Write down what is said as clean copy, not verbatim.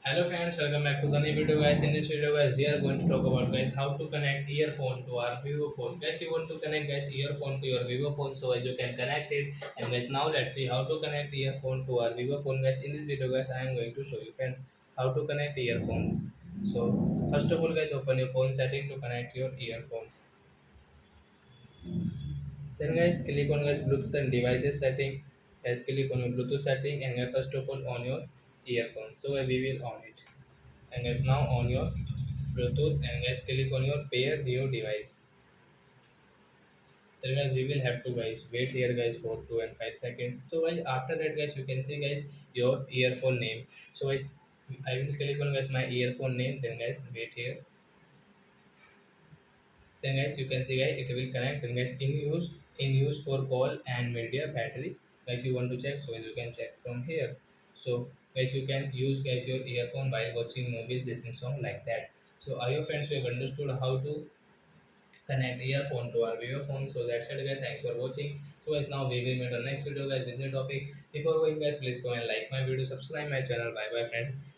Hello friends, welcome back to the new video guys. In this video guys, we are going to talk about guys how to connect earphone to our Vivo phone. Guys, you want to connect guys earphone to your Vivo phone so as you can connect it. And guys, now let's see how to connect earphone to our Vivo phone guys. In this video guys, I am going to show you friends how to connect earphones. So first of all guys, open your phone setting to connect your earphone. Then guys, click on guys Bluetooth and devices setting. Guys, click on your Bluetooth setting and guys, first of all on your earphone. So we will on it. And guys, now on your Bluetooth and guys click on your pair new device. Then guys we will have to guys wait here guys for 2 and 5 seconds. So guys after that guys you can see guys your earphone name. So guys I will click on guys my earphone name. Then guys wait here. Then guys you can see guys it will connect. Then guys in use for call and media battery. Guys you want to check so you can check from here. So guys you can use guys your earphone while watching movies, listening song like that. So are your friends you have understood how to connect earphone to our video phone. So that's it guys. Thanks for watching. So guys now we will meet on next video guys with new topic. Before going guys please go and like my video, subscribe my channel. Bye bye friends.